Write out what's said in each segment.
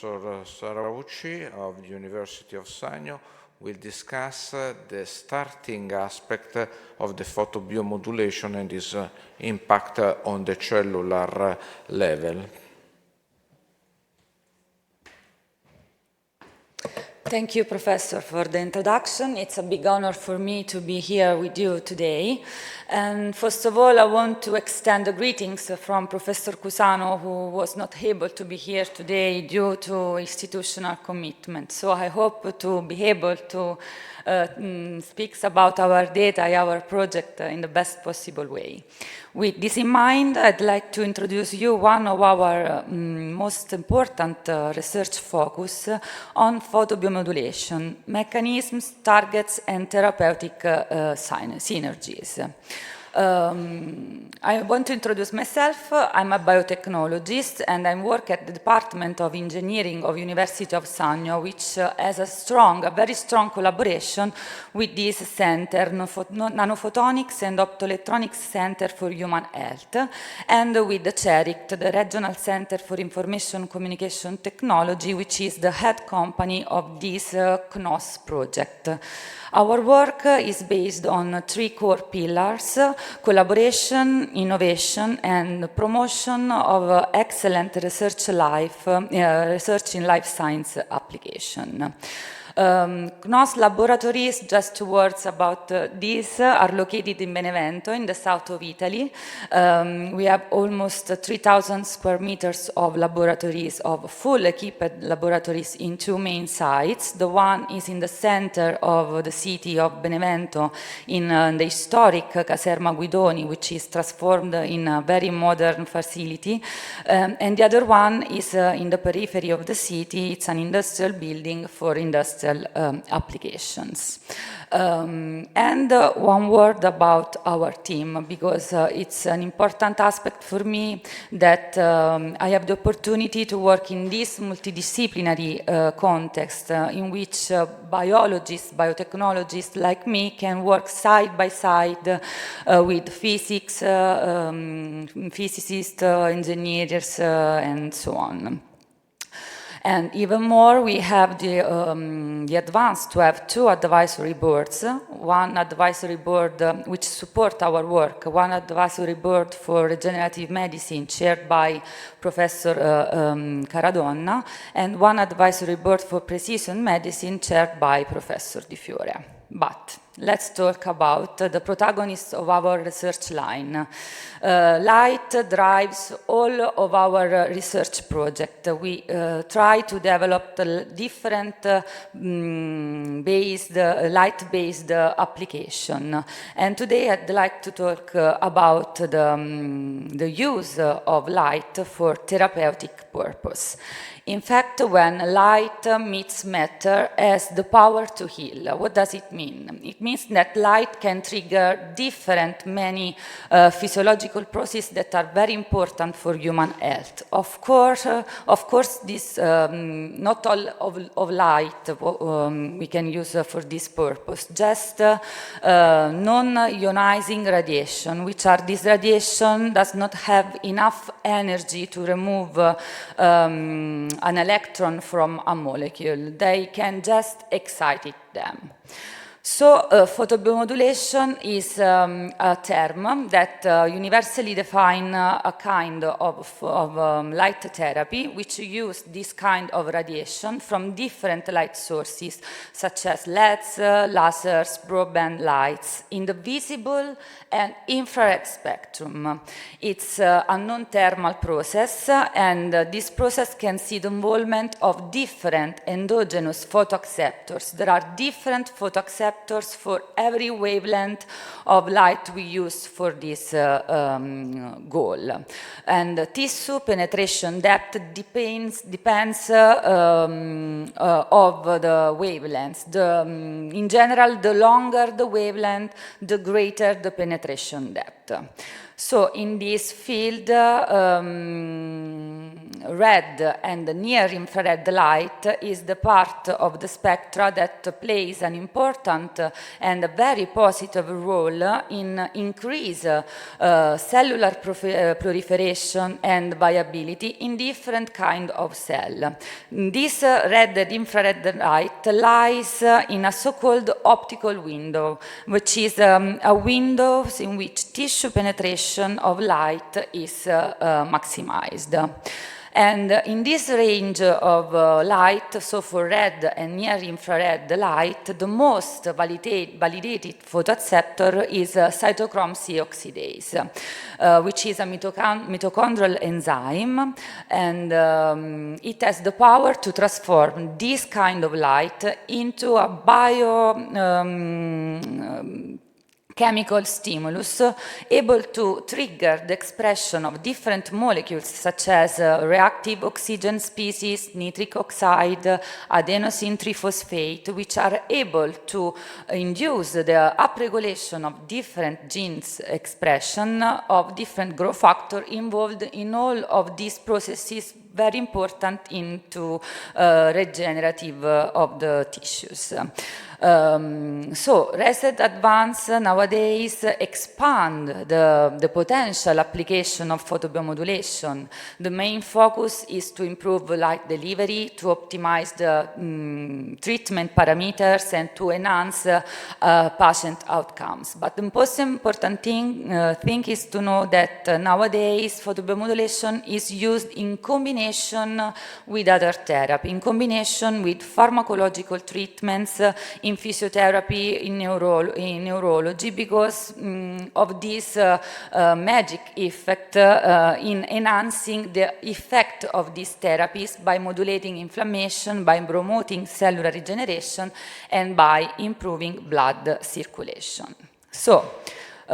Professor Sarassunta Ucci of the University of Sagno will discuss the starting aspect of the photobiomodulation and its impact on the cellular level. Thank you, Professor, for the introduction. It's a big honor for me to be here with you today. And first of all, I want to extend the greetings from Professor Cusano, who was not able to be here today due to institutional commitment. So I hope to be able to speak about our data, our project in the best possible way. With this in mind, I'd like to introduce you one of our most important research focus on photobiomodulation, mechanisms, targets, and therapeutic synergies. I want to introduce myself. I'm a biotechnologist and I work at the Department of Engineering of University of Sagno, which has a very strong collaboration with this center, Nanophotonics and Optoelectronics Center for Human Health, and with the CERICT, the Regional Center for Information Communication Technology, which is the head company of this CNOS project. Our work is based on three core pillars: collaboration, innovation, and promotion of excellent research in life science application. CNOS laboratories, just two words about these, are located in Benevento, in the south of Italy. We have almost 3,000 square meters of laboratories, of full equipped laboratories in two main sites. The one is in the center of the city of Benevento, in the historic Caserma Guidoni, which is transformed in a very modern facility. And the other one is in the periphery of the city. It's an industrial building for industrial applications. And one word about our team, because it's an important aspect for me that I have the opportunity to work in this multidisciplinary context in which biologists, biotechnologists like me can work side by side with physics, physicists, engineers, and so on. And even more, we have the advance to have two advisory boards, one advisory board which support our work, one advisory board for regenerative medicine chaired by Professor Caradonna, and one advisory board for precision medicine chaired by Professor Di Fiore. But let's talk about the protagonists of our research line. Light drives all of our research projects. We try to develop the different light-based application. And today I'd like to talk about the use of light for therapeutic purpose. In fact, when light meets matter, has the power to heal. What does it mean? It means that light can trigger many physiological processes that are very important for human health. Of course, this not all of light we can use for this purpose. Just non-ionizing radiation, which are this radiation does not have enough energy to remove an electron from a molecule. They can just excite them. So photobiomodulation is a term that universally defines a kind of light therapy which use this kind of radiation from different light sources such as LEDs, lasers, broadband lights in the visible and infrared spectrum. It's a non-thermal process, and this process can see the involvement of different endogenous photoacceptors. There are different photoacceptors for every wavelength of light we use for this goal. And tissue penetration depth depends of the wavelengths. In general, the longer the wavelength, the greater the penetration depth. So in this field, red and near-infrared light is the part of the spectra that plays an important and a very positive role in increase cellular proliferation and viability in different kind of cell. This red and infrared light lies in a so-called optical window, which is a window in which tissue penetration of light is maximized. And in this range of light, so for red and near-infrared light, the most validated photoacceptor is cytochrome C oxidase, which is a mitochondrial enzyme, and it has the power to transform this kind of light into a chemical stimulus able to trigger the expression of different molecules such as reactive oxygen species, nitric oxide, adenosine triphosphate, which are able to induce the upregulation of different genes expression of different growth factor involved in all of these processes very important into regenerative of the tissues. So recent advance nowadays expand the potential application of photobiomodulation. The main focus is to improve light delivery, to optimize the treatment parameters, and to enhance patient outcomes. But the most important thing is to know that nowadays photobiomodulation is used in combination with other therapy, in combination with pharmacological treatments, in physiotherapy, in neurology, because of this magic effect in enhancing the effect of these therapies by modulating inflammation, by promoting cellular regeneration, and by improving blood circulation. So,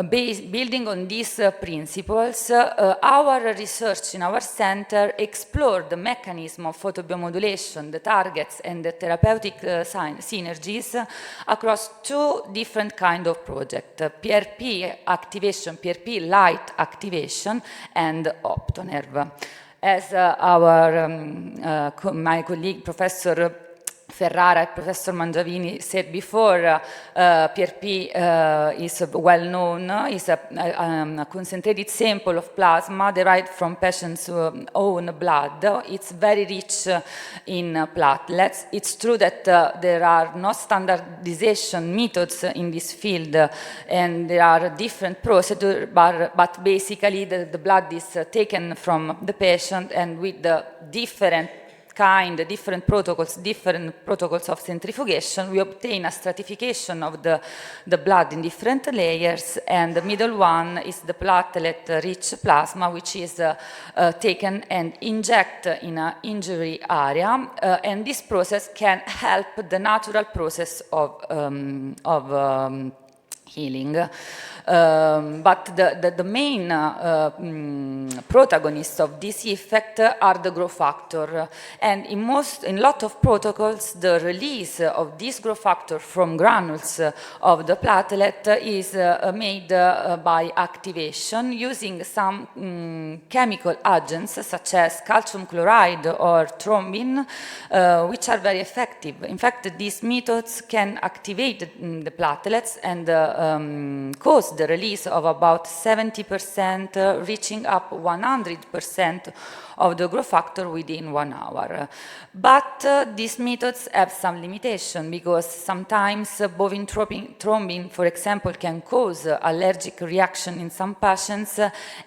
building on these principles, our research in our center explored the mechanism of photobiomodulation, the targets, and the therapeutic synergies across two different kinds of projects, PRP activation, PRP light activation, and Optonerve. As my colleague, Professor Ferrara and Professor Mangiavini said before, PRP is well known, is a concentrated sample of plasma derived from patients' own blood. It's very rich in platelets. It's true that there are no standardization methods in this field, and there are different procedures, but basically the blood is taken from the patient, and with the different protocols of centrifugation, we obtain a stratification of the blood in different layers, and the middle one is the platelet-rich plasma, which is taken and injected in an injury area, and this process can help the natural process of healing. But the main protagonists of this effect are the growth factor, and in lot of protocols, the release of this growth factor from granules of the platelet is made by activation using some chemical agents such as calcium chloride or thrombin, which are very effective. In fact, these methods can activate the platelets and cause the release of about 70%, reaching up 100% of the growth factor within 1 hour. But these methods have some limitation, because sometimes bovine thrombin, for example, can cause allergic reaction in some patients,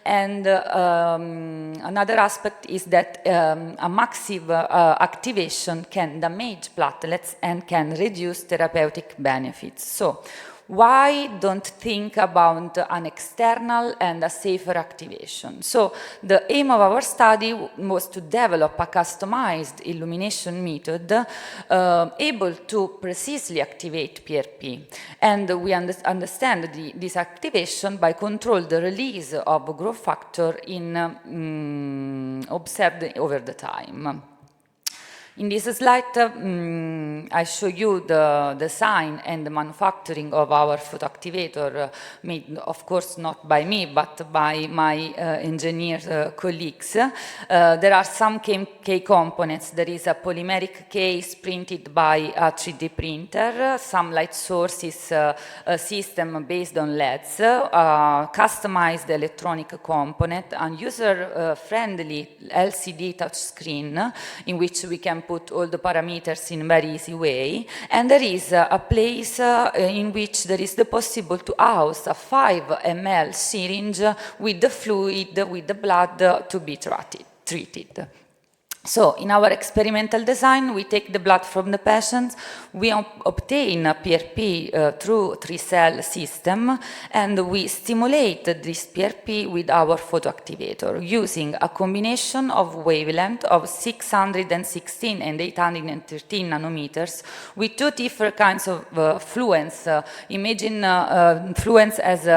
and another aspect is that a massive activation can damage platelets and can reduce therapeutic benefits. So, why don't think about an external and a safer activation? So the aim of our study was to develop a customized illumination method able to precisely activate PRP. And we understand this activation by control the release of growth factor in observed over the time. In this slide, I show you the design and the manufacturing of our photoactivator, made, of course, not by me, but by my engineer colleagues. There are some key components. There is a polymeric case printed by a 3D printer, some light sources system based on LEDs, customized electronic component, and user-friendly LCD touchscreen in which we can put all the parameters in a very easy way. And there is a place in which there is the possible to house a 5 ml syringe with the fluid, with the blood to be treated. So in our experimental design, we take the blood from the patients, we obtain a PRP through 3-cell system, and we stimulate this PRP with our photoactivator using a combination of wavelength of 616 and 813 nanometers with 2 different kinds of fluence. Imagine fluence as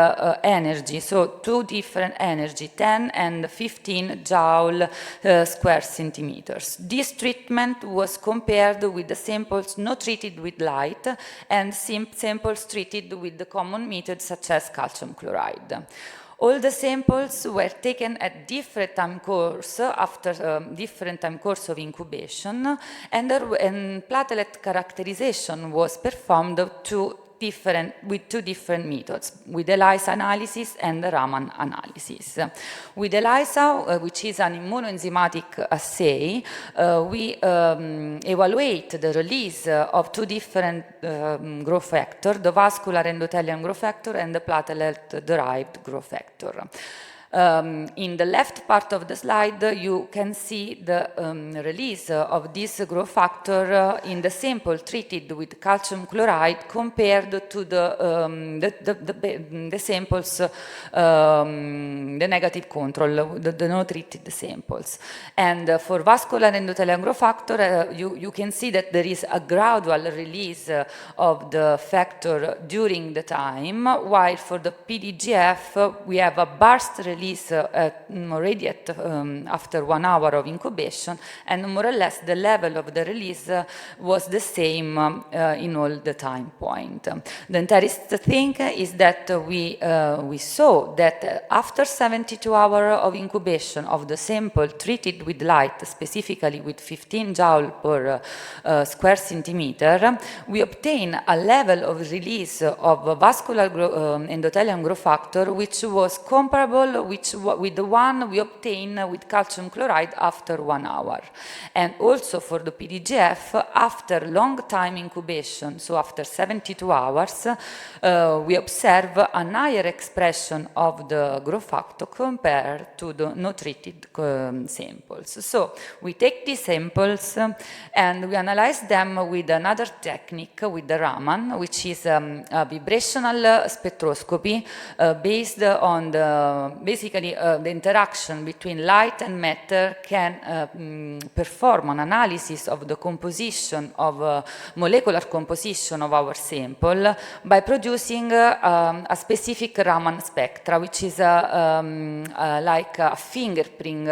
energy, so 2 different energy, 10 and 15 joule square centimeter. This treatment was compared with the samples not treated with light and samples treated with the common methods such as calcium chloride. All the samples were taken at different time course after different time course of incubation, and platelet characterization was performed with 2 different methods, with ELISA analysis and Raman analysis. With ELISA, which is an immunoenzymatic assay, we evaluate the release of 2 different growth factors, the vascular endothelial growth factor and the platelet-derived growth factor. In the left part of the slide, you can see the release of this growth factor in the sample treated with calcium chloride compared to the samples, the negative control, the not treated samples. And for vascular endothelial growth factor, you can see that there is a gradual release of the factor during the time, while for the PDGF, we have a burst release already after 1 hour of incubation, and more or less the level of the release was the same in all the time point. The interesting thing is that we saw that after 72 hours of incubation of the sample treated with light, specifically with 15 joule per square centimeter, we obtain a level of release of vascular endothelial growth factor which was comparable with the one we obtain with calcium chloride after 1 hour. And also for the PDGF, after long time incubation, so after 72 hours, we observe a higher expression of the growth factor compared to the not treated samples. So we take these samples and we analyze them with another technique, with the Raman, which is a vibrational spectroscopy based on the interaction between light and matter can perform an analysis of the composition of molecular composition of our sample by producing a specific Raman spectra, which is like a fingerprint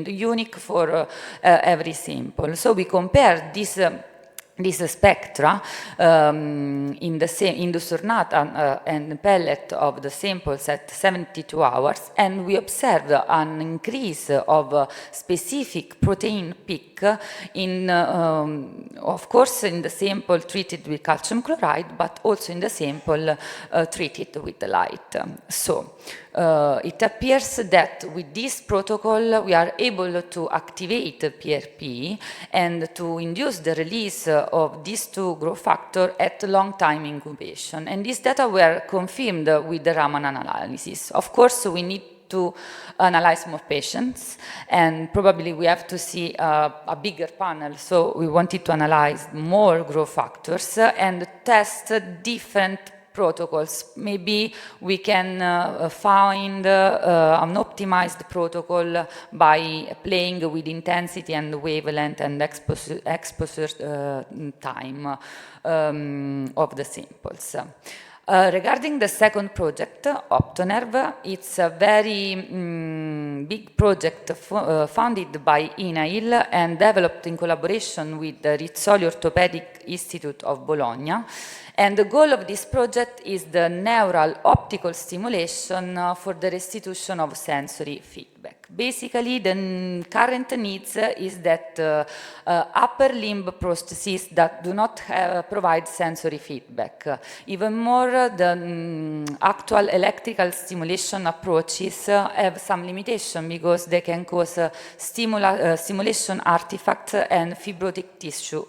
unique for every sample. So we compare this spectra in the Surnata and pellet of the samples at 72 hours, and we observe an increase of specific protein peak in, of course, in the sample treated with calcium chloride, but also in the sample treated with the light. So it appears that with this protocol we are able to activate PRP and to induce the release of these 2 growth factors at long time incubation. And these data were confirmed with the Raman analysis. Of course, we need to analyze more patients, and probably we have to see a bigger panel. So we wanted to analyze more growth factors and test different protocols. Maybe we can find an optimized protocol by playing with intensity and wavelength and exposure time of the samples. Regarding the second project, OptoNerve, it's a very big project funded by INAIL and developed in collaboration with the Rizzoli Orthopedic Institute of Bologna. And the goal of this project is the neural optical stimulation for the restitution of sensory feedback. Basically, the current needs is that upper limb prostheses that do not provide sensory feedback. Even more, the actual electrical stimulation approaches have some limitation because they can cause stimulation artifacts and fibrotic tissue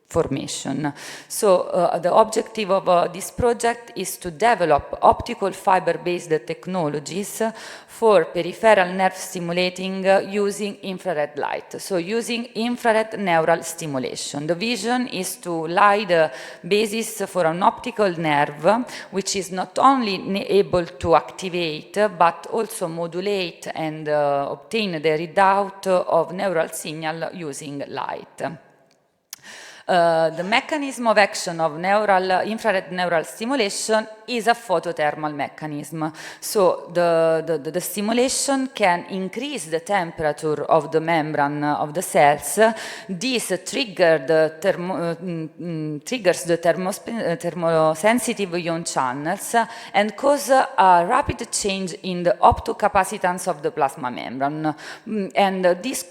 formation. So the objective of this project is to develop optical fiber-based technologies for peripheral nerve stimulating using infrared light, so using infrared neural stimulation. The vision is to lie the basis for an optical nerve which is not only able to activate but also modulate and obtain the readout of neural signal using light. The mechanism of action of infrared neural stimulation is a photothermal mechanism. So the stimulation can increase the temperature of the membrane of the cells. This triggers the thermosensitive ion channels and cause a rapid change in the optocapacitance of the plasma membrane. And this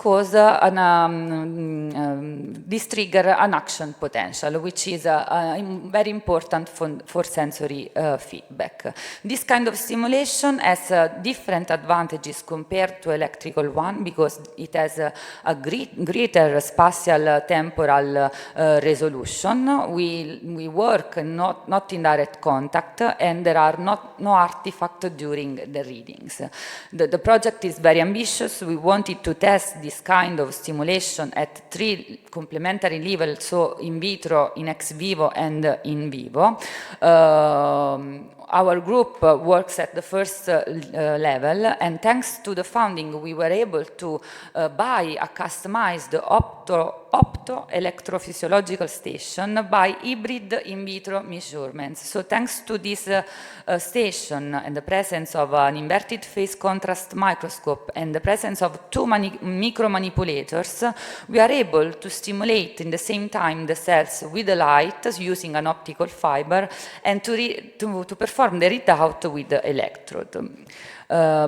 trigger an action potential, which is very important for sensory feedback. This kind of stimulation has different advantages compared to electrical one because it has a greater spatial temporal resolution. We work not in direct contact and there are no artifacts during the readings. The project is very ambitious. We wanted to test this kind of stimulation at 3 complementary levels, so in vitro, in ex vivo, and in vivo. Our group works at the first level, and thanks to the funding, we were able to buy a customized opto-electrophysiological station by hybrid in vitro measurements. So thanks to this station and the presence of an inverted phase contrast microscope and the presence of 2 micromanipulators, we are able to stimulate in the same time the cells with the light using an optical fiber and to perform the readout with the electrode.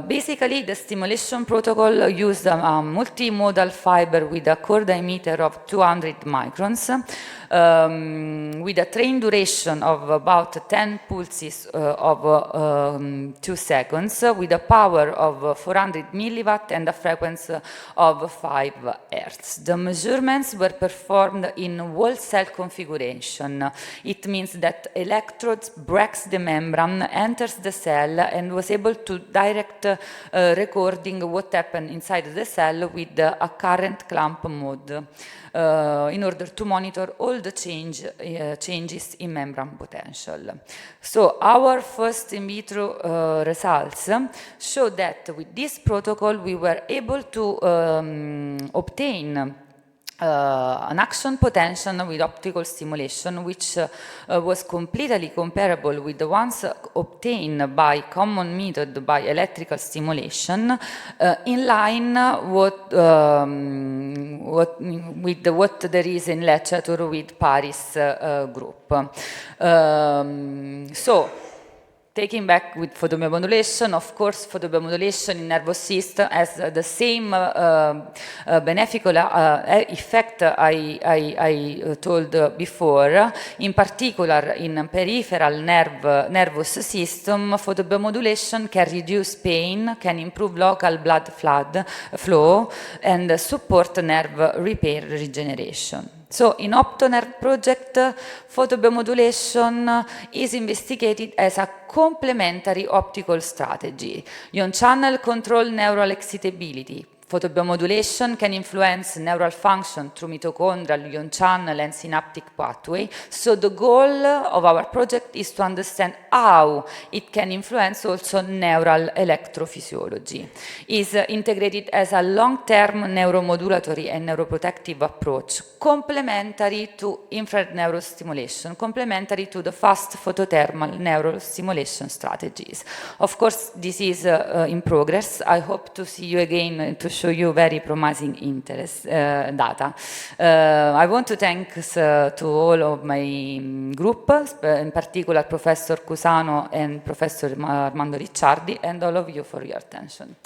Basically, the stimulation protocol used a multimodal fiber with a core diameter of 200 microns, with a train duration of about 10 pulses of 2 seconds, with a power of 400 milliwatt and a frequency of 5 Hz. The measurements were performed in whole cell configuration. It means that electrodes breaks the membrane, enters the cell, and was able to direct recording what happened inside the cell with a current clamp mode in order to monitor all the changes in membrane potential. So our first in vitro results show that with this protocol we were able to obtain an action potential with optical stimulation, which was completely comparable with the ones obtained by common method by electrical stimulation, in line with what there is in literature with Paris group. So, taking back with photobiomodulation, of course, photobiomodulation in nervous system has the same beneficial effect I told before. In particular, in peripheral nervous system, photobiomodulation can reduce pain, can improve local blood flow, and support nerve repair regeneration. So in OptoNerve project, photobiomodulation is investigated as a complementary optical strategy. Ion channel control neural excitability. Photobiomodulation can influence neural function through mitochondrial, ion channel, and synaptic pathway. So the goal of our project is to understand how it can influence also neural electrophysiology. It's integrated as a long-term neuromodulatory and neuroprotective approach, complementary to infrared neurostimulation, complementary to the fast photothermal neurostimulation strategies. Of course, this is in progress. I hope to see you again to show you very promising data. I want to thank to all of my group, in particular Professor Cusano and Professor Armando Ricciardi, and all of you for your attention.